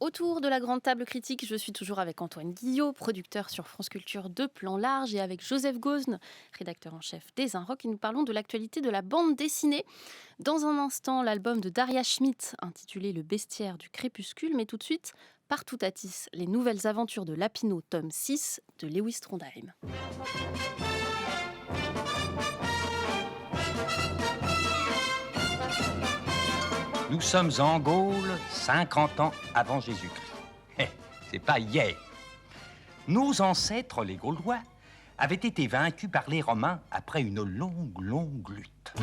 Autour de la grande table critique, je suis toujours avec Antoine Guillot, producteur sur France Culture de Plan Large, et avec Joseph Gozne, rédacteur en chef des Inrocks, et nous parlons de l'actualité de la bande dessinée. Dans un instant, l'album de Daria Schmidt, intitulé Le bestiaire du crépuscule, mais tout de suite, Partout Atis, les nouvelles aventures de Lapino, tome 6, de Lewis Trondheim. Nous sommes en Gaule 50 ans avant Jésus-Christ. C'est pas hier. Nos ancêtres, les Gaulois, avaient été vaincus par les Romains après une longue lutte.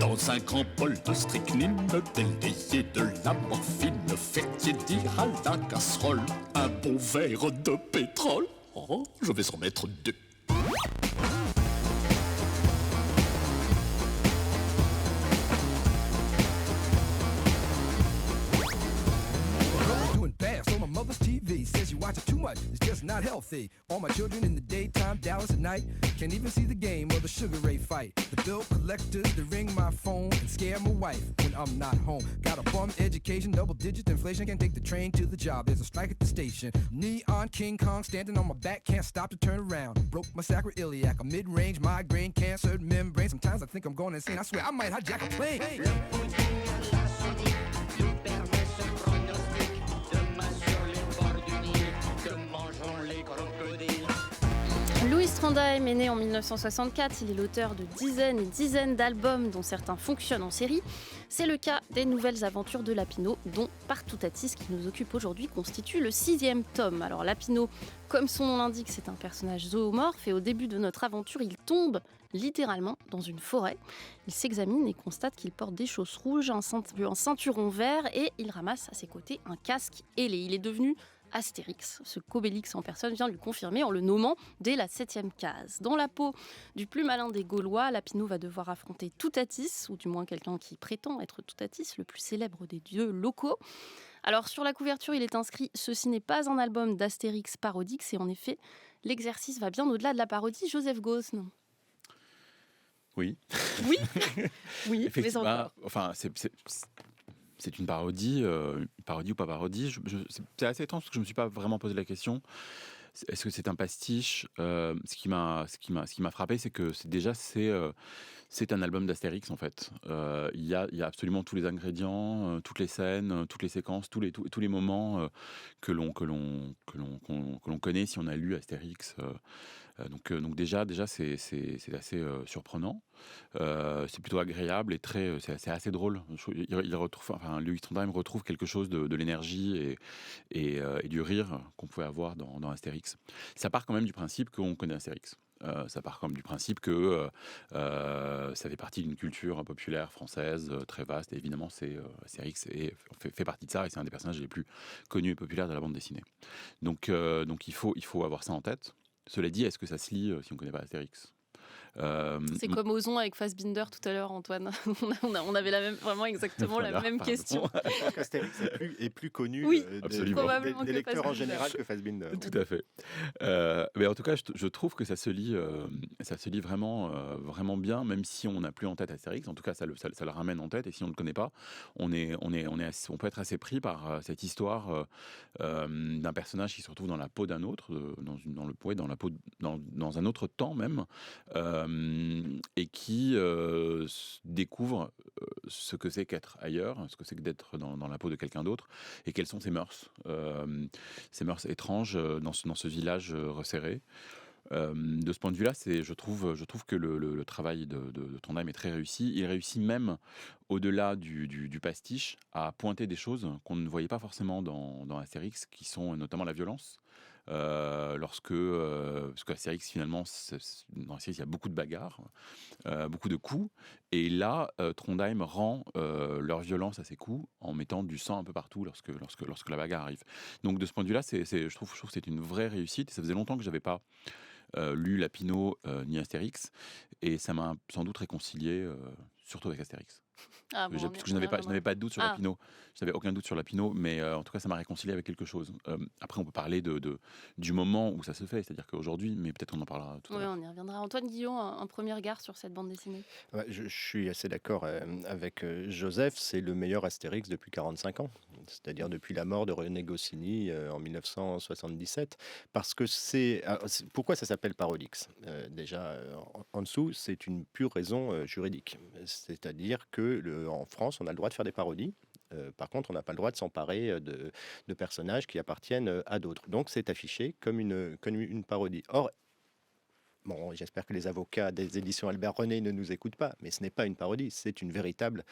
Dans un grand bol de strychnine, délayé de la morphine, faites dire à la casserole un bon verre de pétrole. Oh, je vais en mettre deux. TV says you watch it too much, it's just not healthy. All my children in the daytime, Dallas at night, can't even see the game or the Sugar Ray fight. The bill collectors, they ring my phone and scare my wife when I'm not home. Got a bum education, double digit inflation, can't take the train to the job, there's a strike at the station. Neon King Kong standing on my back, can't stop to turn around. Broke my sacroiliac, a mid-range migraine, cancer membrane. Sometimes I think I'm going insane, I swear I might hijack a plane. Lewis Trondheim est né en 1964, il est l'auteur de dizaines et dizaines d'albums dont certains fonctionnent en série. C'est le cas des nouvelles aventures de Lapino, dont Partout Atis, qui nous occupe aujourd'hui, constitue le 6e tome. Alors Lapino, comme son nom l'indique, c'est un personnage zoomorphe et au début de notre aventure, il tombe littéralement dans une forêt. Il s'examine et constate qu'il porte des chausses rouges, un ceinturon vert et il ramasse à ses côtés un casque ailé. Il est devenu Astérix. Ce qu'Obélix en personne vient lui confirmer en le nommant dès la 7e case. Dans la peau du plus malin des Gaulois, Lapino va devoir affronter Toutatis, ou du moins quelqu'un qui prétend être Toutatis, le plus célèbre des dieux locaux. Alors sur la couverture, il est inscrit « Ceci n'est pas un album d'Astérix parodique », et en effet, l'exercice va bien au-delà de la parodie. Joseph Gozne. Oui. Oui, oui, mais Effectivement, encore. enfin, c'est une parodie ou pas parodie. C'est assez étrange parce que je me suis pas vraiment posé la question. Est-ce que c'est un pastiche? Ce qui m'a frappé, c'est que c'est un album d'Astérix en fait. Il y a absolument tous les ingrédients, toutes les scènes, toutes les séquences, tous les moments que l'on connaît si on a lu Astérix. Donc déjà c'est assez surprenant. C'est plutôt agréable et c'est assez drôle. Il retrouve, enfin, Lewis Trondheim retrouve quelque chose de l'énergie et du rire qu'on pouvait avoir dans Astérix. Ça part quand même du principe qu'on connaît Astérix. Ça part quand même du principe que ça fait partie d'une culture populaire française très vaste. Et évidemment, Astérix fait partie de ça et c'est un des personnages les plus connus et populaires de la bande dessinée. Donc il faut avoir ça en tête. Cela dit, est-est-ce que ça se lit si on ne connaît pas Astérix? C'est comme Ozon avec Fassbinder tout à l'heure, Antoine. On avait vraiment exactement Voilà, la même pardon. question. Je crois qu'Astérix est plus connu Oui, absolument. probablement des que lecteurs en Fassbinder. général que Fassbinder. Tout à fait. Mais en tout cas, je trouve que ça se lit vraiment bien, même si on n'a plus en tête Astérix. En tout cas, ça le ramène en tête. Et si on ne le connaît pas, on peut être assez pris par cette histoire d'un personnage qui se retrouve dans la peau d'un autre, dans un autre temps même, et qui découvre ce que c'est qu'être ailleurs, ce que c'est que d'être dans la peau de quelqu'un d'autre, et quelles sont ses mœurs étranges dans ce village resserré. De ce point de vue-là, je trouve que le travail de Trondheim est très réussi. Il réussit même, au-delà du pastiche, à pointer des choses qu'on ne voyait pas forcément dans Astérix, qui sont notamment la violence. Parce qu'Astérix, finalement, dans Astérix, il y a beaucoup de bagarres, beaucoup de coups. Et là, Trondheim rend leur violence à ces coups en mettant du sang un peu partout lorsque la bagarre arrive. Donc, de ce point de vue-là, je trouve que c'est une vraie réussite. Et ça faisait longtemps que je n'avais pas lu Lapino ni Astérix. Et ça m'a sans doute réconcilié surtout avec Astérix. Ah, bon, Parce que je n'avais pas de doute sur Lapino. Je n'avais aucun doute sur Lapino, mais en tout cas, ça m'a réconcilié avec quelque chose. Après, on peut parler du moment où ça se fait, c'est-à-dire qu'aujourd'hui, mais peut-être on en parlera tout à Oui, l'heure. on y reviendra. Antoine Guillon, un premier regard sur cette bande dessinée. Ouais, je suis assez d'accord avec Joseph, c'est le meilleur Astérix depuis 45 ans, c'est-à-dire depuis la mort de René Goscinny en 1977. Parce que pourquoi ça s'appelle Parolix déjà, en dessous, c'est une pure raison juridique. C'est-à-dire que en France, on a le droit de faire des parodies. Par contre, on n'a pas le droit de s'emparer de personnages qui appartiennent à d'autres. Donc, c'est affiché comme une parodie. Or, bon, j'espère que les avocats des éditions Albert René ne nous écoutent pas, mais ce n'est pas une parodie, c'est une véritable...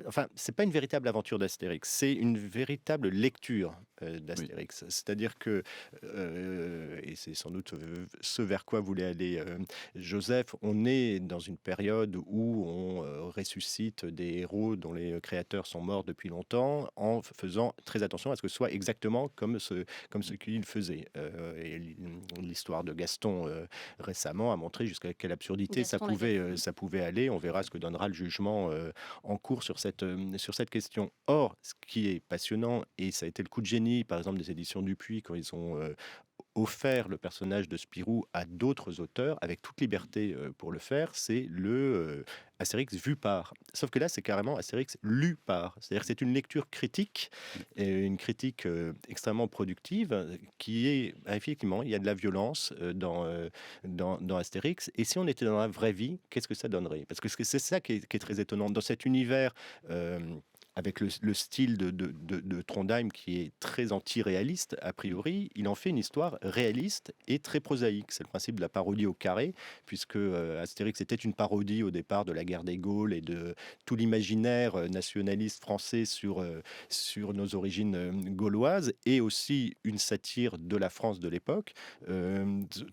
Enfin, c'est pas une véritable aventure d'Astérix, c'est une véritable lecture d'Astérix. C'est-à-dire que, et c'est sans doute ce vers quoi voulait aller Joseph, on est dans une période où on ressuscite des héros dont les créateurs sont morts depuis longtemps, en faisant très attention à ce que ce soit exactement comme ce qu'il faisait. Et l'histoire de Gaston récemment a montré jusqu'à quelle absurdité ça pouvait aller. On verra ce que donnera le jugement en cours sur cette question. Or, ce qui est passionnant, et ça a été le coup de génie, par exemple, des éditions Dupuis, quand ils ont offert le personnage de Spirou à d'autres auteurs, avec toute liberté pour le faire, c'est le Astérix vu par. Sauf que là, c'est carrément Astérix lu par. C'est-à-dire que c'est une lecture critique, et une critique extrêmement productive, qui est, effectivement, il y a de la violence dans Astérix. Et si on était dans la vraie vie, qu'est-ce que ça donnerait? Parce que c'est ça qui est très étonnant. Dans cet univers... avec le style de Trondheim qui est très anti-réaliste, a priori, il en fait une histoire réaliste et très prosaïque. C'est le principe de la parodie au carré, puisque Astérix était une parodie au départ de la guerre des Gaules et de tout l'imaginaire nationaliste français sur nos origines gauloises, et aussi une satire de la France de l'époque.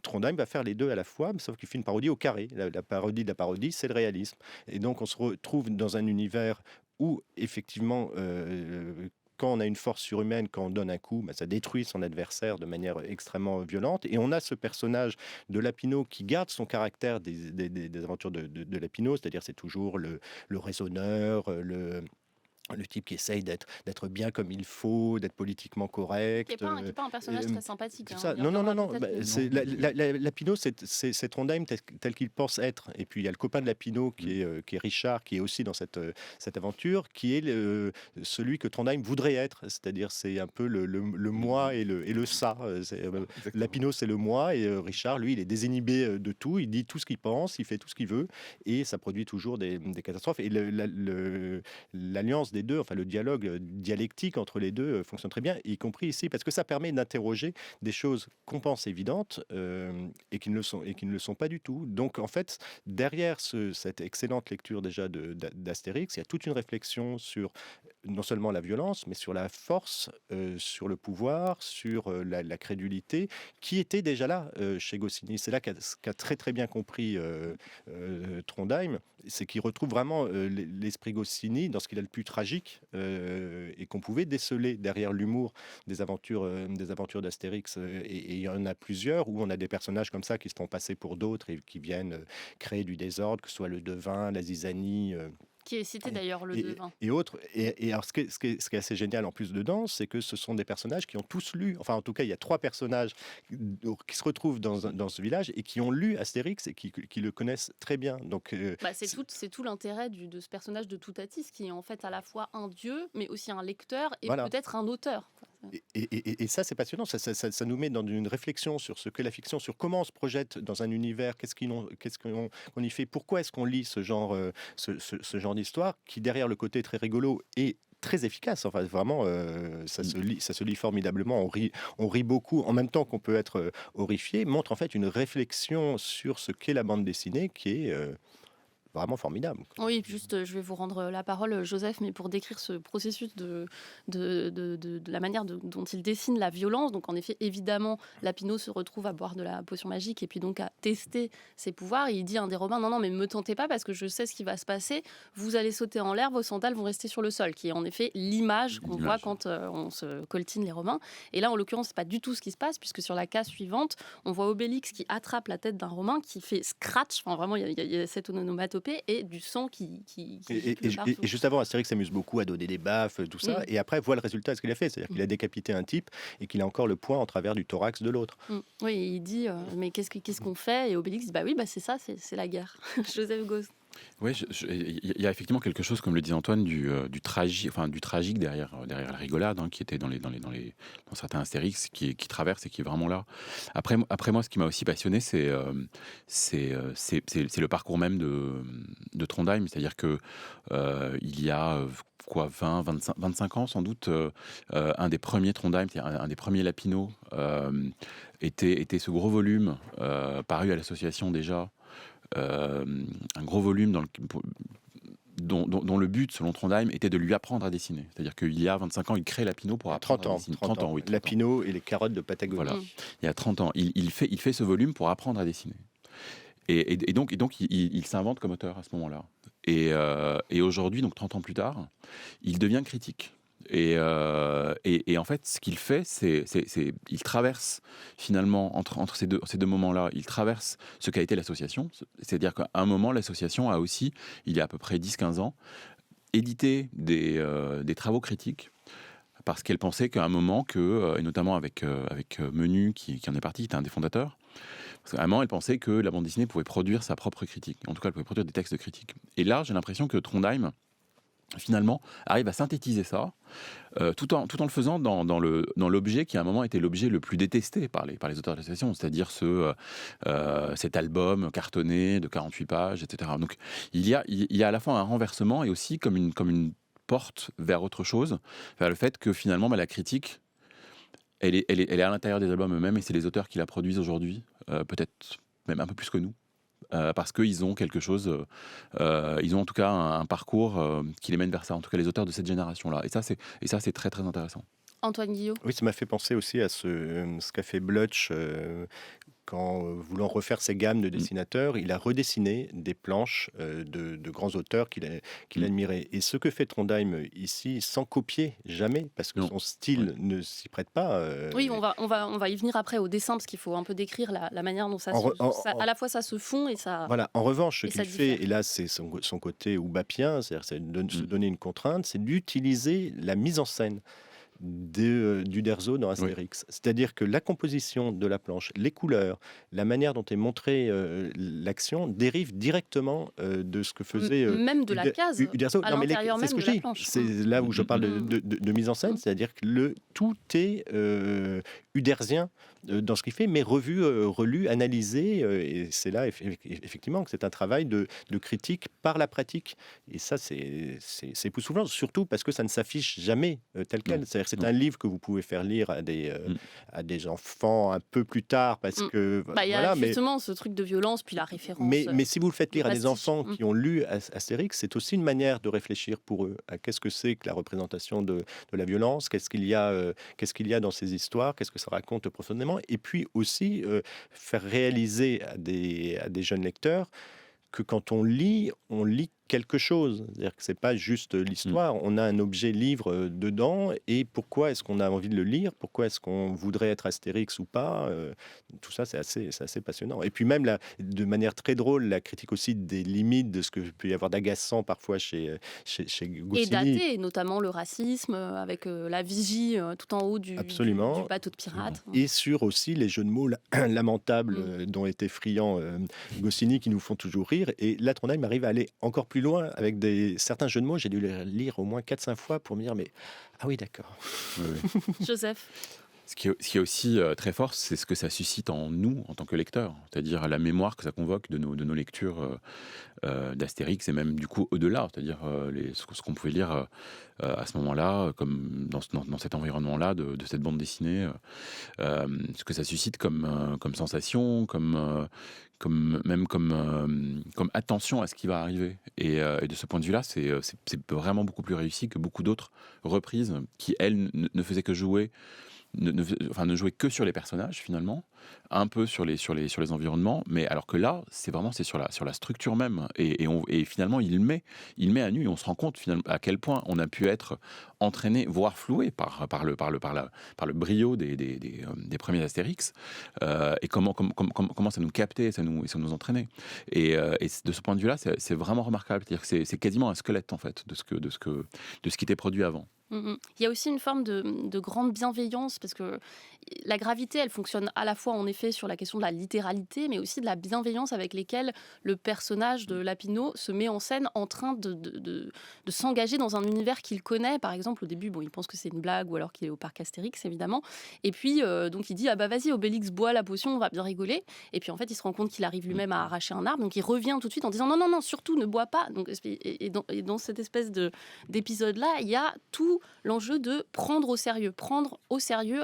Trondheim va faire les deux à la fois, sauf qu'il fait une parodie au carré. La parodie de la parodie, c'est le réalisme. Et donc on se retrouve dans un univers où, effectivement, quand on a une force surhumaine, quand on donne un coup, ça détruit son adversaire de manière extrêmement violente. Et on a ce personnage de Lapino qui garde son caractère des aventures de Lapino, c'est-à-dire c'est toujours le raisonneur, le type qui essaye d'être bien comme il faut, d'être politiquement correct. Qui n'est pas un personnage très sympathique. Ça. Non. Lapino, c'est Trondheim tel qu'il pense être. Et puis il y a le copain de Lapino qui est Richard, qui est aussi dans cette aventure, qui est celui que Trondheim voudrait être. C'est-à-dire c'est un peu le moi et le ça. Lapino, c'est le moi, et Richard, lui, il est désinhibé de tout. Il dit tout ce qu'il pense, il fait tout ce qu'il veut, et ça produit toujours des catastrophes. Et l'alliance des deux, enfin le dialogue dialectique entre les deux fonctionne très bien, y compris ici, parce que ça permet d'interroger des choses qu'on pense évidentes et qui ne le sont pas du tout. Donc en fait, derrière cette excellente lecture déjà d'Astérix, il y a toute une réflexion sur non seulement la violence, mais sur la force, sur le pouvoir, sur la crédulité, qui était déjà là chez Goscinny. C'est là qu'a très très bien compris Trondheim, c'est qu'il retrouve vraiment l'esprit Goscinny dans ce qu'il a le plus tragique, et qu'on pouvait déceler derrière l'humour des aventures d'Astérix. Et il y en a plusieurs où on a des personnages comme ça qui se font passer pour d'autres et qui viennent créer du désordre, que ce soit le devin, la zizanie... qui est cité d'ailleurs, le devin. Et autres. Et alors, ce qui est assez génial en plus dedans, c'est que ce sont des personnages qui ont tous lu, enfin en tout cas, il y a 3 personnages qui se retrouvent dans ce village et qui ont lu Astérix et qui le connaissent très bien. Donc, c'est tout l'intérêt de ce personnage de Toutatis, qui est en fait à la fois un dieu, mais aussi un lecteur et peut-être un auteur. Et ça, c'est passionnant. Ça nous met dans une réflexion sur ce que la fiction, sur comment on se projette dans un univers, qu'est-ce qu'on y fait, pourquoi est-ce qu'on lit ce genre d'histoire, qui derrière le côté très rigolo est très efficace. Enfin, vraiment, ça se lit formidablement. On rit beaucoup, en même temps qu'on peut être horrifié. Montre en fait une réflexion sur ce qu'est la bande dessinée, qui est vraiment formidable. Oui, juste, je vais vous rendre la parole, Joseph, mais pour décrire ce processus de la manière dont il dessine la violence. Donc, en effet, évidemment, Lapino se retrouve à boire de la potion magique et puis donc à tester ses pouvoirs. Et il dit à un des Romains, non, mais me tentez pas parce que je sais ce qui va se passer. Vous allez sauter en l'air, vos sandales vont rester sur le sol, qui est en effet l'image qu'on voit quand on se coltine les Romains. Et là, en l'occurrence, c'est pas du tout ce qui se passe, puisque sur la case suivante, on voit Obélix qui attrape la tête d'un Romain, qui fait scratch. Enfin, vraiment, il y a cette onomatopée développé et du sang qui Et, pleut partout. et juste avant, Astérix s'amuse beaucoup à donner des baffes, tout ça, et après voit le résultat de ce qu'il a fait, c'est-à-dire qu'il a décapité un type et qu'il a encore le poing en travers du thorax de l'autre. Oui, il dit mais qu'est-ce qu'on fait? Et Obélix dit bah oui, bah c'est ça, c'est la guerre. Joseph Gauss. Oui, il y a effectivement quelque chose, comme le disait Antoine, du tragique derrière la rigolade, qui était dans certains Astérix, qui traverse et qui est vraiment là. Après moi, ce qui m'a aussi passionné, c'est le parcours même de Trondheim, c'est-à-dire que il y a 25 ans sans doute, un des premiers Trondheim, c'est-à-dire un des premiers Lapino, était ce gros volume paru à l'association déjà. Un gros volume dont le but, selon Trondheim, était de lui apprendre à dessiner. C'est-à-dire qu'il y a 25 ans, il crée Lapino pour apprendre à dessiner. 30 ans. Oui, 30 ans. Lapino et les carottes de Patagonie. Voilà. Il y a 30 ans. Il fait ce volume pour apprendre à dessiner. Et donc il s'invente comme auteur à ce moment-là. Et aujourd'hui, donc 30 ans plus tard, il devient critique. Et en fait, ce qu'il fait, c'est il traverse finalement entre ces deux moments-là, il traverse ce qu'a été l'association. C'est-à-dire qu'à un moment, l'association a aussi, il y a à peu près 10-15 ans, édité des travaux critiques, parce qu'elle pensait qu'à un moment, et notamment avec Menu, qui en est parti, qui était un des fondateurs, parce qu'à un moment, elle pensait que la bande dessinée pouvait produire sa propre critique. En tout cas, elle pouvait produire des textes de critique. Et là, j'ai l'impression que Trondheim, finalement, arrive à synthétiser ça, tout en le faisant dans l'objet qui à un moment était l'objet le plus détesté par les auteurs de l'association, c'est-à-dire cet album cartonné de 48 pages, etc. Donc il y a à la fois un renversement et aussi comme une porte vers autre chose, vers le fait que finalement la critique, elle est à l'intérieur des albums eux-mêmes, et c'est les auteurs qui la produisent aujourd'hui, peut-être même un peu plus que nous. Parce qu'ils ont quelque chose, ils ont en tout cas un parcours qui les mène vers ça, en tout cas les auteurs de cette génération-là. Et ça, c'est très très intéressant. Antoine Guillot. Oui, ça m'a fait penser aussi à ce qu'a fait Blutch quand, voulant refaire ses gammes de dessinateurs, il a redessiné des planches de grands auteurs qu'il admirait. Et ce que fait Trondheim ici, sans copier jamais, parce que son style ne s'y prête pas. Oui, on va y venir après au dessin, parce qu'il faut un peu décrire la manière dont à la fois ça se fond et ça. Voilà. En revanche, ce qu'il fait, diffère. et là c'est son côté oubapien, c'est-à-dire se donner une contrainte, c'est d'utiliser la mise en scène d'Uderzo dans Astérix. C'est-à-dire que la composition de la planche, les couleurs, la manière dont est montrée l'action dérive directement de ce que faisait même de la case Uderzo. à l'intérieur même de la planche. C'est là où je parle de mise en scène, c'est-à-dire que tout est uderzien dans ce qu'il fait, mais revu, relu, analysé, et c'est là effectivement que c'est un travail de critique par la pratique. Et ça, c'est époustouflant, surtout parce que ça ne s'affiche jamais tel quel. C'est-à-dire c'est un livre que vous pouvez faire lire à des enfants un peu plus tard, parce que il y a justement ce truc de violence, puis la référence. Mais si vous le faites lire à des enfants qui ont lu Astérix, c'est aussi une manière de réfléchir pour eux à qu'est-ce que c'est que la représentation de la violence, qu'est-ce qu'il y a dans ces histoires, qu'est-ce que ça raconte profondément, et puis aussi faire réaliser à des jeunes lecteurs que quand on lit quelque chose. C'est-à-dire que c'est pas juste l'histoire, on a un objet livre dedans, et pourquoi est-ce qu'on a envie de le lire, pourquoi est-ce qu'on voudrait être Astérix ou pas, tout ça c'est assez passionnant. Et puis même de manière très drôle, la critique aussi des limites de ce que peut y avoir d'agaçant parfois chez Goscinny. Et daté, notamment le racisme, avec la vigie tout en haut du bateau de pirate. Et sur aussi les jeux de mots lamentables dont était friand Goscinny, qui nous font toujours rire. Et là, Trondheim arrive à aller encore plus loin avec certains jeux de mots. J'ai dû les lire au moins 4-5 fois pour me dire, mais ah oui, d'accord. Oui. Joseph. Ce qui est aussi très fort, c'est ce que ça suscite en nous, en tant que lecteurs, c'est-à-dire la mémoire que ça convoque de nos lectures d'Astérix, et même du coup au-delà, c'est-à-dire ce qu'on pouvait lire à ce moment-là, comme dans cet environnement-là de cette bande dessinée, ce que ça suscite comme sensation, comme attention à ce qui va arriver. Et de ce point de vue-là, c'est vraiment beaucoup plus réussi que beaucoup d'autres reprises qui, elles, ne faisaient que jouer ne jouait que sur les personnages finalement, un peu sur les environnements, mais alors que là, c'est sur la structure même, et finalement il met à nu, et on se rend compte finalement à quel point on a pu être entraîné, voire floué par le brio des premiers Astérix, et comment ça nous captait, ça nous entraînait, et de ce point de vue-là, c'est vraiment remarquable, c'est-à-dire que c'est quasiment un squelette en fait de ce qui était produit avant. Il y a aussi une forme de grande bienveillance, parce que la gravité, elle fonctionne à la fois en effet sur la question de la littéralité, mais aussi de la bienveillance avec lesquelles le personnage de Lapino se met en scène en train de s'engager dans un univers qu'il connaît. Par exemple, au début, il pense que c'est une blague, ou alors qu'il est au parc Astérix, évidemment. Et puis, donc il dit, ah bah vas-y, Obélix, bois la potion, on va bien rigoler. Et puis en fait, il se rend compte qu'il arrive lui-même à arracher un arbre, donc il revient tout de suite en disant, non, surtout, ne bois pas. Donc, et dans cette espèce d'épisode-là, il y a tout l'enjeu de prendre au sérieux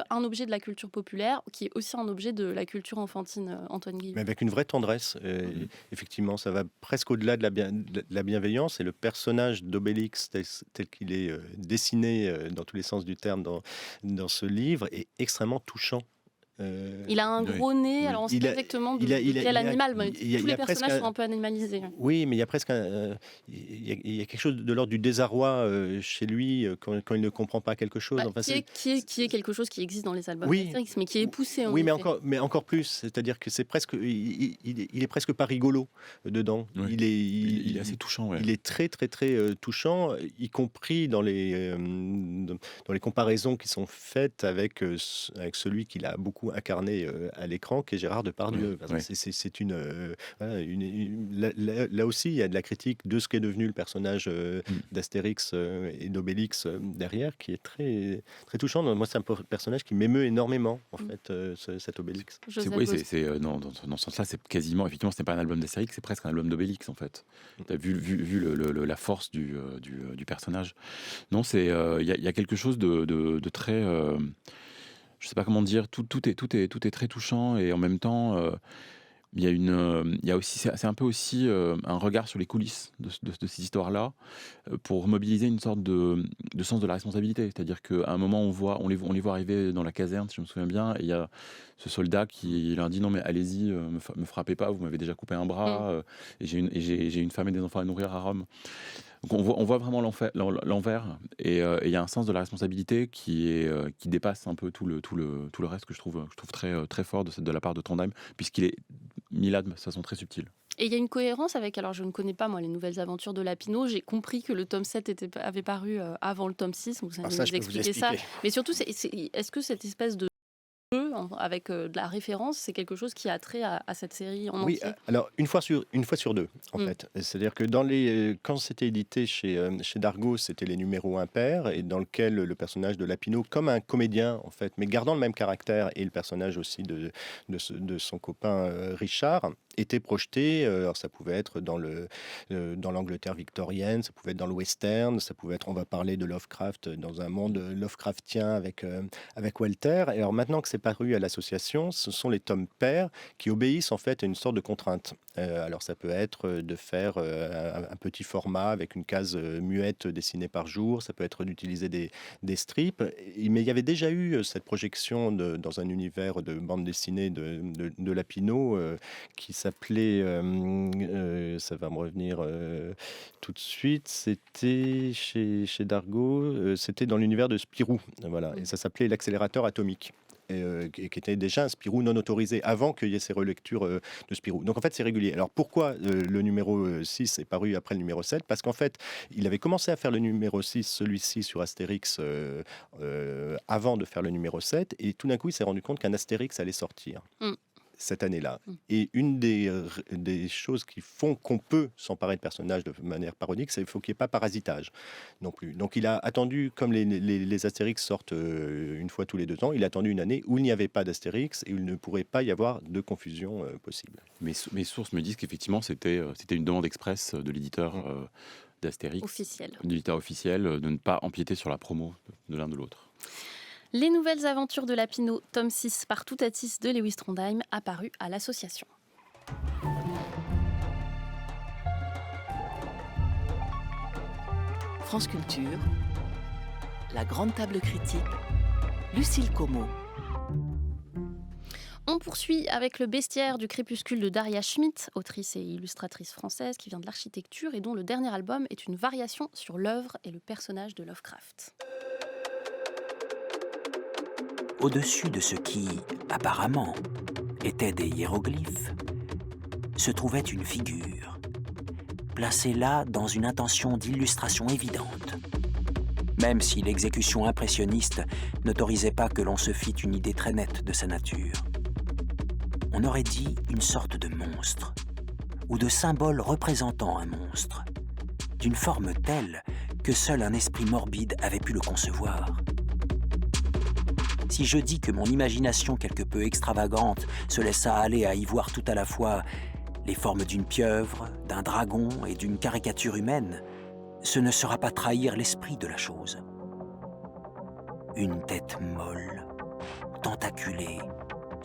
un objet de la culture populaire qui est aussi un objet de la culture enfantine, Antoine Guillaume. Mais avec une vraie tendresse. Effectivement, ça va presque au-delà de la bienveillance, et le personnage d'Obélix tel qu'il est dessiné dans tous les sens du terme dans ce livre est extrêmement touchant. Il a un gros nez, alors on ne sait pas exactement de quel animal, mais tous les personnages sont un peu animalisés. Oui, mais il y a presque il y a quelque chose de l'ordre du désarroi chez lui quand il ne comprend pas quelque chose. Qui est quelque chose qui existe dans les albums d'Astérix, mais qui est poussé. Oui, mais encore plus, c'est-à-dire que c'est presque, il est presque pas rigolo dedans. Oui. Il est assez touchant. Ouais. Il est très très très touchant, y compris dans les comparaisons qui sont faites avec celui qu'il a beaucoup incarné à l'écran, qui est Gérard Depardieu. Ouais. C'est là aussi, il y a de la critique de ce qu'est devenu le personnage d'Astérix et d'Obélix derrière, qui est très, très touchant. Moi, c'est un personnage qui m'émeut énormément, en fait, cet Obélix. Dans ce sens-là, c'est quasiment, effectivement, ce n'est pas un album d'Astérix, c'est presque un album d'Obélix, en fait. Vu la force du personnage. Non, il y a quelque chose de très... je sais pas comment dire, tout est très touchant, et en même temps, il y a aussi, c'est un peu aussi un regard sur les coulisses de cette histoire-là, pour mobiliser une sorte de sens de la responsabilité. C'est-à-dire qu'à un moment, on les voit arriver dans la caserne, si je me souviens bien, et il y a ce soldat qui leur dit, non mais allez-y, me frappez pas, vous m'avez déjà coupé un bras, et j'ai une femme et des enfants à nourrir à Rome. Donc on voit vraiment l'envers, et il y a un sens de la responsabilité qui dépasse un peu tout le reste, que je trouve très, très fort de la part de Trondheim, puisqu'il est mis là de façon très subtile. Et il y a une cohérence avec, alors je ne connais pas moi les nouvelles aventures de Lapino, j'ai compris que le tome 7 avait paru avant le tome 6, donc ça nous expliquer ça. Mais surtout, est-ce que cette espèce de avec de la référence, c'est quelque chose qui a trait à cette série en entier? Oui, alors une fois sur deux, en fait. C'est-à-dire que quand c'était édité chez Dargaud, c'était les numéros impairs, et dans lequel le personnage de Lapino, comme un comédien, en fait, mais gardant le même caractère, et le personnage aussi de son copain Richard, était projeté. Alors ça pouvait être dans l'Angleterre victorienne, ça pouvait être dans le western, ça pouvait être, on va parler de Lovecraft, dans un monde Lovecraftien avec Walter. Et alors maintenant que c'est paru à l'association, ce sont les tomes pairs qui obéissent en fait à une sorte de contrainte. Alors ça peut être de faire un petit format avec une case muette dessinée par jour, ça peut être d'utiliser des strips, mais il y avait déjà eu cette projection dans un univers de bande dessinée de Lapino qui s'appelait, ça va me revenir tout de suite, c'était chez Dargaud, c'était dans l'univers de Spirou, voilà, et ça s'appelait L'accélérateur atomique. Qui était déjà un Spirou non autorisé avant qu'il y ait ces relectures de Spirou. Donc en fait c'est régulier. Alors pourquoi le numéro 6 est paru après le numéro 7 ? Parce qu'en fait il avait commencé à faire le numéro 6, celui-ci sur Astérix, avant de faire le numéro 7, et tout d'un coup il s'est rendu compte qu'un Astérix allait sortir. Cette année-là. Et une des choses qui font qu'on peut s'emparer de personnages de manière parodique, c'est qu'il faut qu'il n'y ait pas parasitage non plus. Donc il a attendu, comme les Astérix sortent une fois tous les 2 ans, il a attendu une année où il n'y avait pas d'Astérix et où il ne pourrait pas y avoir de confusion possible. Mes sources me disent qu'effectivement c'était une demande express de l'éditeur d'Astérix, l'éditeur officiel, de ne pas empiéter sur la promo de l'un de l'autre. Les nouvelles aventures de Lapino, tome 6 par Toutatis de Lewis Trondheim, apparu à l'association. France Culture, la grande table critique, Lucille Como. On poursuit avec Le bestiaire du crépuscule de Daria Schmidt, autrice et illustratrice française qui vient de l'architecture et dont le dernier album est une variation sur l'œuvre et le personnage de Lovecraft. Au-dessus de ce qui, apparemment, étaient des hiéroglyphes, se trouvait une figure, placée là dans une intention d'illustration évidente, même si l'exécution impressionniste n'autorisait pas que l'on se fît une idée très nette de sa nature. On aurait dit une sorte de monstre, ou de symbole représentant un monstre, d'une forme telle que seul un esprit morbide avait pu le concevoir. Si je dis que mon imagination quelque peu extravagante se laissa aller à y voir tout à la fois les formes d'une pieuvre, d'un dragon et d'une caricature humaine, ce ne sera pas trahir l'esprit de la chose. Une tête molle, tentaculée,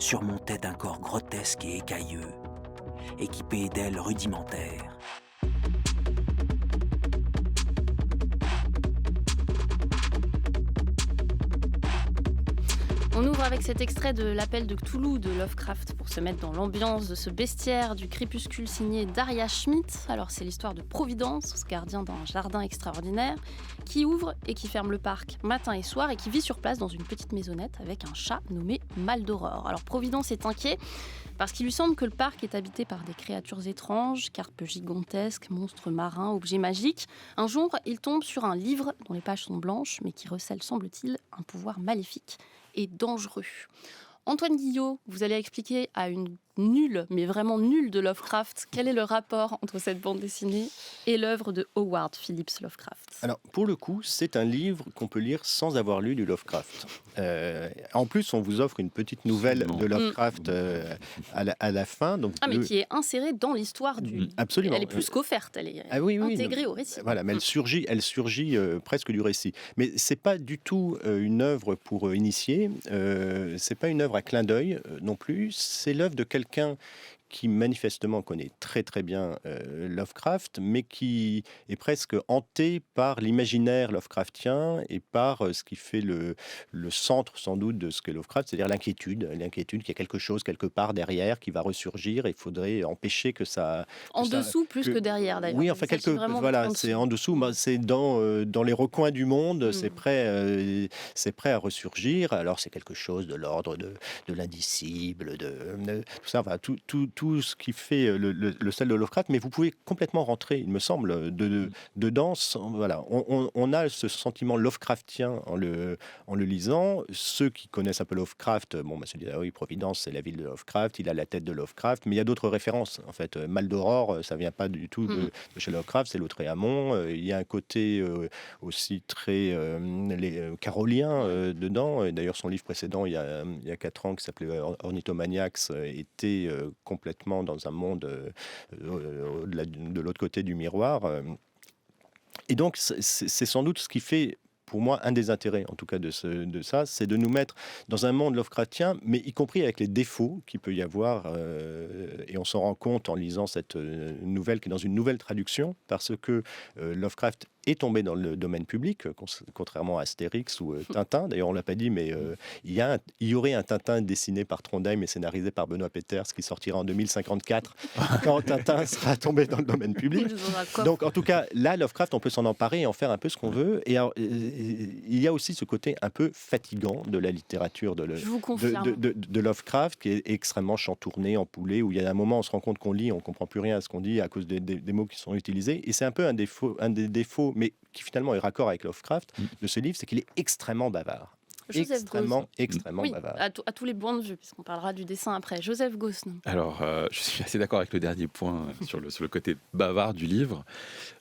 surmontait un corps grotesque et écailleux, équipé d'ailes rudimentaires. On ouvre avec cet extrait de L'Appel de Cthulhu de Lovecraft pour se mettre dans l'ambiance de ce bestiaire du crépuscule signé Daria Schmidt. Alors c'est l'histoire de Providence, gardien d'un jardin extraordinaire, qui ouvre et qui ferme le parc matin et soir et qui vit sur place dans une petite maisonnette avec un chat nommé Maldoror. Alors Providence est inquiet parce qu'il lui semble que le parc est habité par des créatures étranges, carpes gigantesques, monstres marins, objets magiques. Un jour, il tombe sur un livre dont les pages sont blanches mais qui recèle, semble-t-il, un pouvoir maléfique et dangereux. Antoine Guillot, vous allez expliquer à une nulle, mais vraiment nulle de Lovecraft, quel est le rapport entre cette bande dessinée et l'œuvre de Howard Phillips Lovecraft. Alors, pour le coup, c'est un livre qu'on peut lire sans avoir lu du Lovecraft. En plus, on vous offre une petite nouvelle de Lovecraft à la fin. Donc mais qui est insérée dans l'histoire du... Absolument. Elle est plus qu'offerte, elle est intégrée au récit. Voilà, mais elle surgit presque du récit. Mais c'est pas du tout une œuvre pour initier. C'est pas une œuvre à clin d'œil non plus. C'est l'œuvre de quelqu'un qui manifestement connaît très très bien Lovecraft, mais qui est presque hanté par l'imaginaire Lovecraftien et par ce qui fait le centre sans doute de ce qu'est Lovecraft, c'est-à-dire l'inquiétude qu'il y a quelque chose quelque part derrière qui va ressurgir et il faudrait empêcher que ça... En dessous plus que derrière d'ailleurs. Oui, enfin c'est en dessous, c'est dans les recoins du monde, c'est prêt à ressurgir, alors c'est quelque chose de l'ordre de l'indicible, de tout ça, enfin, tout ce qui fait le sel de Lovecraft, mais vous pouvez complètement rentrer, il me semble, dedans. Voilà, on a ce sentiment Lovecraftien en le lisant. Ceux qui connaissent un peu Lovecraft, se disent oui, Providence, c'est la ville de Lovecraft, il a la tête de Lovecraft, mais il y a d'autres références. En fait, Maldoror, ça vient pas du tout de chez Lovecraft, c'est Lautréamont. Il y a un côté aussi très carolien dedans. Et d'ailleurs, son livre précédent, il y a 4 ans, qui s'appelait Ornithomaniacs, était complètement dans un monde de l'autre côté du miroir. Et donc, c'est sans doute ce qui fait, pour moi, un des intérêts, en tout cas, de ça, c'est de nous mettre dans un monde Lovecraftien, mais y compris avec les défauts qu'il peut y avoir. Et on s'en rend compte en lisant cette nouvelle, qui est dans une nouvelle traduction, parce que Lovecraft est tombé dans le domaine public, contrairement à Astérix ou Tintin. D'ailleurs, on ne l'a pas dit, mais il y aurait un Tintin dessiné par Trondheim et scénarisé par Benoît Peters qui sortira en 2054, quand Tintin sera tombé dans le domaine public. Donc, en tout cas, là, Lovecraft, on peut s'en emparer et en faire un peu ce qu'on veut. Et alors, il y a aussi ce côté un peu fatigant de la littérature de Lovecraft, qui est extrêmement chantourné, empoulé, où il y a un moment, on se rend compte qu'on lit, on ne comprend plus rien à ce qu'on dit à cause des mots qui sont utilisés. Et c'est un peu un des défauts, mais qui finalement est raccord avec Lovecraft de ce livre, c'est qu'il est extrêmement bavard. Extrêmement bavard. À tous les points de vue, puisqu'on parlera du dessin après. Joseph Gosselin. Alors, je suis assez d'accord avec le dernier point sur le côté bavard du livre,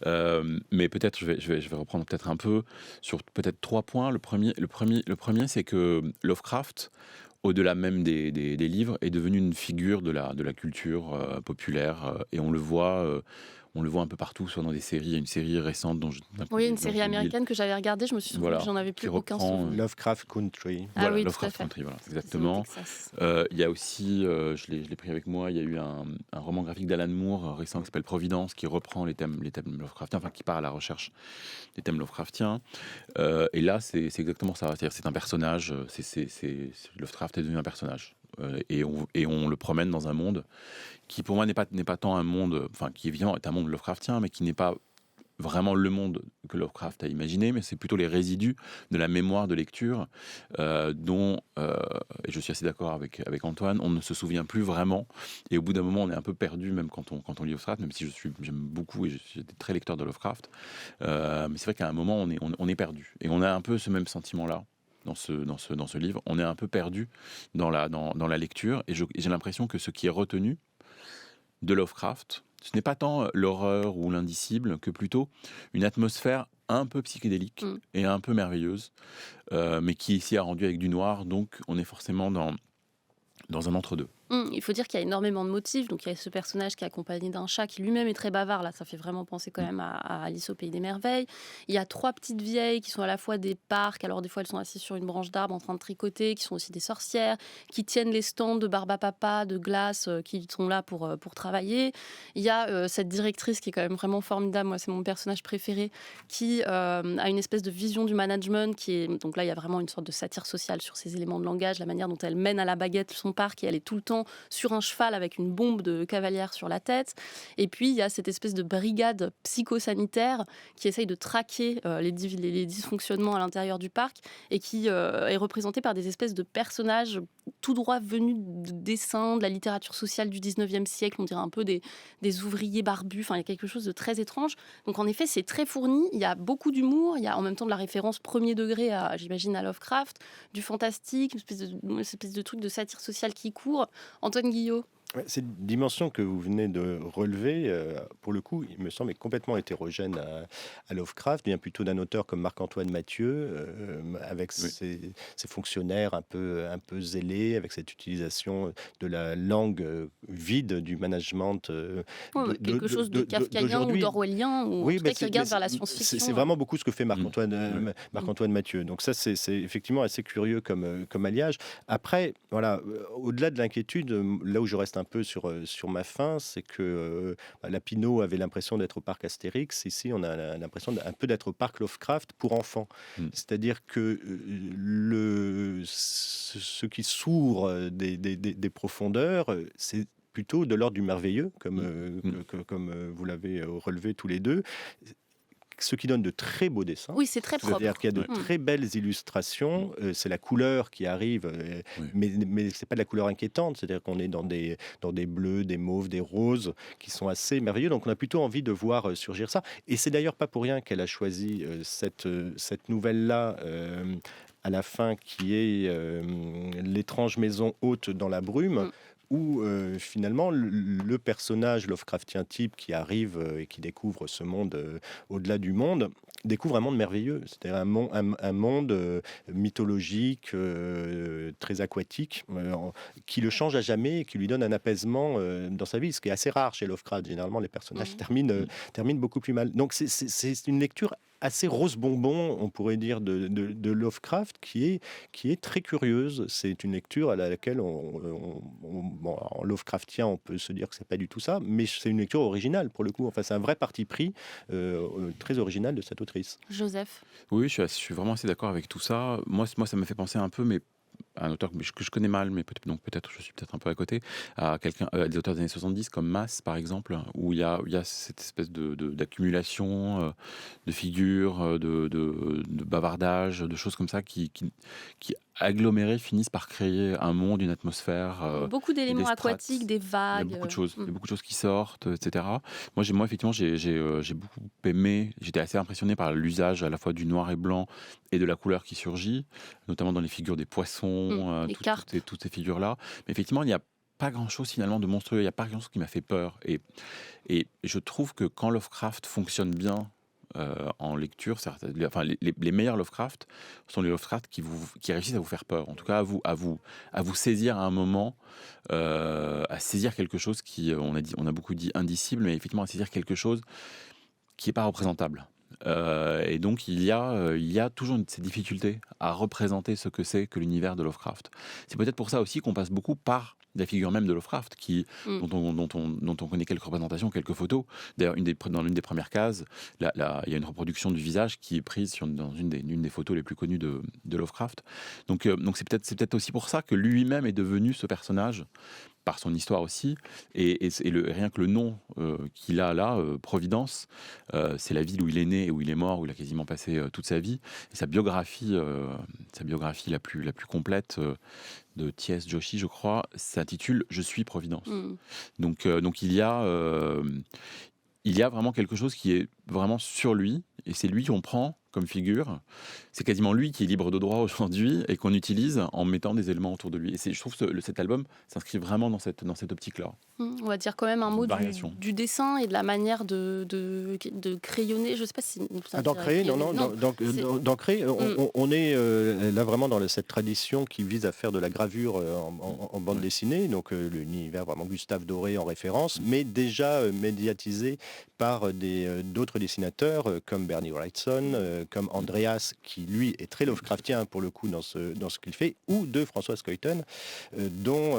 mais peut-être je vais reprendre peut-être un peu sur peut-être 3 points. Le premier, c'est que Lovecraft, au-delà même des livres, est devenu une figure de la culture populaire, et on le voit un peu partout, soit dans des séries. Il y a une série récente une série américaine que j'avais regardée, je me suis souvenu que j'en avais plus aucun souvenir. Lovecraft Country. Oui, Lovecraft Country, voilà, exactement. Il y a aussi, je l'ai pris avec moi, il y a eu un roman graphique d'Alan Moore récent qui s'appelle Providence, qui reprend les thèmes Lovecraftiens, enfin qui part à la recherche des thèmes Lovecraftiens. Et là, c'est exactement ça. C'est-à-dire, c'est un personnage, Lovecraft est devenu un personnage. et on le promène dans un monde qui pour moi n'est pas tant un monde, enfin qui évidemment est un monde Lovecraftien, mais qui n'est pas vraiment le monde que Lovecraft a imaginé, mais c'est plutôt les résidus de la mémoire de lecture dont, et je suis assez d'accord avec Antoine, on ne se souvient plus vraiment, et au bout d'un moment on est un peu perdu, même quand on lit Lovecraft, même si j'aime beaucoup et j'étais très lecteur de Lovecraft, mais c'est vrai qu'à un moment on est perdu, et on a un peu ce même sentiment-là dans ce livre, on est un peu perdu dans la lecture, et j'ai l'impression que ce qui est retenu de Lovecraft, ce n'est pas tant l'horreur ou l'indicible que plutôt une atmosphère un peu psychédélique et un peu merveilleuse, mais qui ici a rendu avec du noir, donc on est forcément dans un entre-deux. Il faut dire qu'il y a énormément de motifs. Donc il y a ce personnage qui est accompagné d'un chat qui lui-même est très bavard. Là, ça fait vraiment penser quand même à Alice au Pays des Merveilles. Il y a 3 petites vieilles qui sont à la fois des parcs. Alors des fois, elles sont assises sur une branche d'arbre en train de tricoter, qui sont aussi des sorcières, qui tiennent les stands de Barbapapa, de glace, qui sont là pour travailler. Il y a cette directrice qui est quand même vraiment formidable. Moi, c'est mon personnage préféré, qui a une espèce de vision du management qui est... Donc là, il y a vraiment une sorte de satire sociale sur ces éléments de langage, la manière dont elle mène à la baguette son parc, et elle est tout le temps sur un cheval avec une bombe de cavalière sur la tête. Et puis, il y a cette espèce de brigade psychosanitaire qui essaye de traquer les dysfonctionnements à l'intérieur du parc et qui est représentée par des espèces de personnages tout droit venus de dessins, de la littérature sociale du 19e siècle. On dirait un peu des ouvriers barbus. Enfin, il y a quelque chose de très étrange. Donc, en effet, c'est très fourni. Il y a beaucoup d'humour. Il y a en même temps de la référence premier degré, j'imagine, à Lovecraft, du fantastique, une espèce de truc de satire sociale qui court. Antoine Guillot. Cette dimension que vous venez de relever, pour le coup, il me semble, est complètement hétérogène à Lovecraft, bien plutôt d'un auteur comme Marc-Antoine Mathieu, avec ses fonctionnaires un peu zélés, avec cette utilisation de la langue vide du management. Quelque chose de kafkaïen ou d'orwellien, ou en tout cas qui regarde vers la science-fiction. C'est vraiment beaucoup ce que fait Marc-Antoine Mathieu. Donc ça, c'est effectivement assez curieux comme alliage. Après, voilà, au-delà de l'inquiétude, là où je reste un peu sur ma fin, c'est que Lapino avait l'impression d'être au parc Astérix. Ici, on a l'impression un peu d'être au parc Lovecraft pour enfants. C'est-à-dire que ce qui sourd des profondeurs, c'est plutôt de l'ordre du merveilleux, comme vous l'avez relevé tous les deux. Ce qui donne de très beaux dessins. Oui, c'est très propre. C'est-à-dire qu'il y a de très belles illustrations. C'est la couleur qui arrive, mais c'est pas de la couleur inquiétante. C'est-à-dire qu'on est dans des bleus, des mauves, des roses qui sont assez merveilleux. Donc on a plutôt envie de voir surgir ça. Et c'est d'ailleurs pas pour rien qu'elle a choisi cette nouvelle-là à la fin, qui est l'étrange maison haute dans la brume. Où finalement le personnage Lovecraftien type qui arrive et qui découvre ce monde au-delà du monde, découvre un monde merveilleux, c'est-à-dire un monde mythologique, très aquatique, qui le change à jamais et qui lui donne un apaisement dans sa vie, ce qui est assez rare chez Lovecraft. Généralement, les personnages terminent beaucoup plus mal. Donc c'est une lecture assez rose bonbon, on pourrait dire, de Lovecraft, qui est très curieuse. C'est une lecture à laquelle en Lovecraftien, on peut se dire que c'est pas du tout ça, mais c'est une lecture originale pour le coup. Enfin, c'est un vrai parti pris très original de cette autrice. Joseph. Oui, je suis vraiment assez d'accord avec tout ça. Moi, ça me fait penser un peu, mais à un auteur que je connais mal, mais peut-être je suis peut-être un peu à côté, à des auteurs des années 70 comme Masse par exemple, où il y a cette espèce d'accumulation de figures, de bavardage, de choses comme ça qui agglomérés finissent par créer un monde, une atmosphère. Beaucoup d'éléments aquatiques, des vagues. Il y a beaucoup de choses qui sortent, etc. Moi effectivement, j'ai beaucoup aimé, j'étais assez impressionné par l'usage à la fois du noir et blanc et de la couleur qui surgit, notamment dans les figures des poissons, toutes ces figures-là. Mais effectivement, il n'y a pas grand-chose finalement de monstrueux, il n'y a pas grand-chose qui m'a fait peur. Et je trouve que quand Lovecraft fonctionne bien, en lecture, les meilleurs Lovecraft sont les Lovecraft qui réussissent à vous faire peur, en tout cas à vous saisir à un moment, à saisir quelque chose qui, on a beaucoup dit indicible, mais effectivement à saisir quelque chose qui n'est pas représentable. Et donc il y a toujours ces difficultés à représenter ce que c'est que l'univers de Lovecraft. C'est peut-être pour ça aussi qu'on passe beaucoup par la figure même de Lovecraft, dont on connaît quelques représentations, quelques photos. D'ailleurs, dans l'une des premières cases, il y a une reproduction du visage qui est prise dans une des photos les plus connues de Lovecraft. Donc c'est peut-être aussi pour ça que lui-même est devenu ce personnage, par son histoire aussi, et rien que le nom qu'il a là, Providence, c'est la ville où il est né et où il est mort, où il a quasiment passé toute sa vie, et sa biographie la plus complète de T.S. Joshi, je crois, s'intitule « Je suis Providence ». Donc il y a vraiment quelque chose qui est vraiment sur lui, et c'est lui qu'on prend comme figure. C'est quasiment lui qui est libre de droit aujourd'hui et qu'on utilise en mettant des éléments autour de lui. Et je trouve que cet album s'inscrit vraiment dans cette optique-là. On va dire quand même un mot du dessin et de la manière de crayonner. Je ne sais pas si... D'ancrer, d'ancrer. On est là vraiment dans cette tradition qui vise à faire de la gravure en bande dessinée, donc l'univers vraiment Gustave Doré en référence, mais déjà médiatisé par d'autres dessinateurs comme Bernie Wrightson, comme Andreas, qui lui est très Lovecraftien pour le coup dans ce qu'il fait, ou de François Scoyton, dont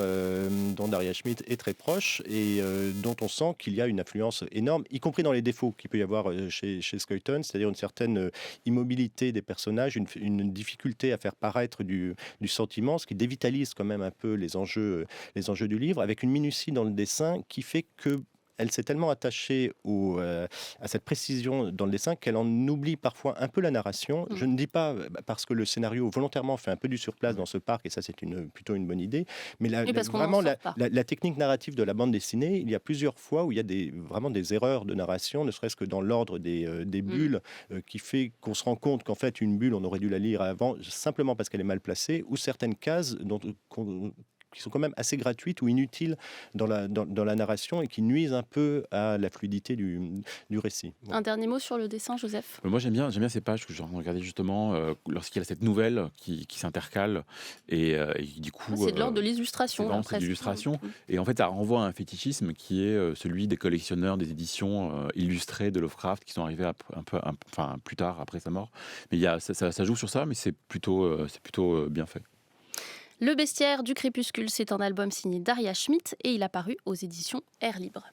Daria Schmidt est très proche et dont on sent qu'il y a une influence énorme, y compris dans les défauts qu'il peut y avoir chez Scoyton, c'est-à-dire une certaine immobilité des personnages, une difficulté à faire paraître du sentiment, ce qui dévitalise quand même un peu les enjeux du livre, avec une minutie dans le dessin qui fait que elle s'est tellement attachée à cette précision dans le dessin qu'elle en oublie parfois un peu la narration. Je ne dis pas parce que le scénario volontairement fait un peu du surplace dans ce parc, et ça c'est plutôt une bonne idée, mais vraiment la technique narrative de la bande dessinée, il y a plusieurs fois où il y a vraiment des erreurs de narration, ne serait-ce que dans l'ordre des bulles, qui fait qu'on se rend compte qu'en fait une bulle, on aurait dû la lire avant, simplement parce qu'elle est mal placée, ou certaines cases qui sont quand même assez gratuites ou inutiles dans la narration et qui nuisent un peu à la fluidité du récit. Bon. Un dernier mot sur le dessin, Joseph ? Moi, j'aime bien ces pages que j'ai regardées justement lorsqu'il y a cette nouvelle qui s'intercale et du coup... c'est de l'ordre de l'illustration. C'est de l'illustration. Et en fait, ça renvoie à un fétichisme qui est celui des collectionneurs des éditions illustrées de Lovecraft qui sont arrivés plus tard, après sa mort. Mais ça joue sur ça, mais c'est plutôt bien fait. Le Bestiaire du Crépuscule, c'est un album signé Daria Schmidt et il a paru aux éditions Air Libre.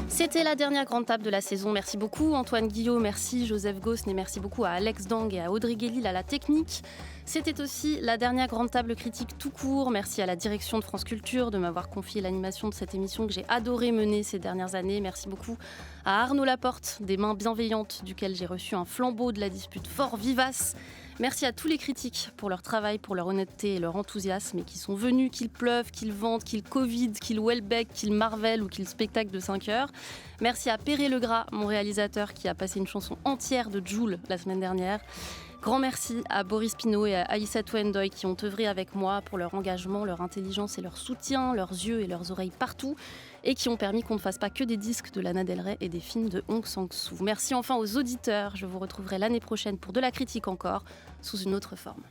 C'était la dernière grande table de la saison. Merci beaucoup Antoine Guillot, merci Joseph Gosne et merci beaucoup à Alex Dang et à Audrey Guélil à la technique. C'était aussi la dernière grande table critique tout court. Merci à la direction de France Culture de m'avoir confié l'animation de cette émission que j'ai adoré mener ces dernières années. Merci beaucoup à Arnaud Laporte, des mains bienveillantes, duquel j'ai reçu un flambeau de la dispute fort vivace. Merci à tous les critiques pour leur travail, pour leur honnêteté et leur enthousiasme, et qui sont venus, qu'il pleuve, qu'il vente, qu'il Covid, qu'il Welbeck, qu'il Marvel ou qu'il spectacle de 5 heures. Merci à Perret Legras, mon réalisateur, qui a passé une chanson entière de Jul la semaine dernière. Grand merci à Boris Pinault et à Aïssatou Ndoye qui ont œuvré avec moi pour leur engagement, leur intelligence et leur soutien, leurs yeux et leurs oreilles partout, et qui ont permis qu'on ne fasse pas que des disques de Lana Del Rey et des films de Hong Sang-soo. Merci enfin aux auditeurs, je vous retrouverai l'année prochaine pour de la critique encore, sous une autre forme.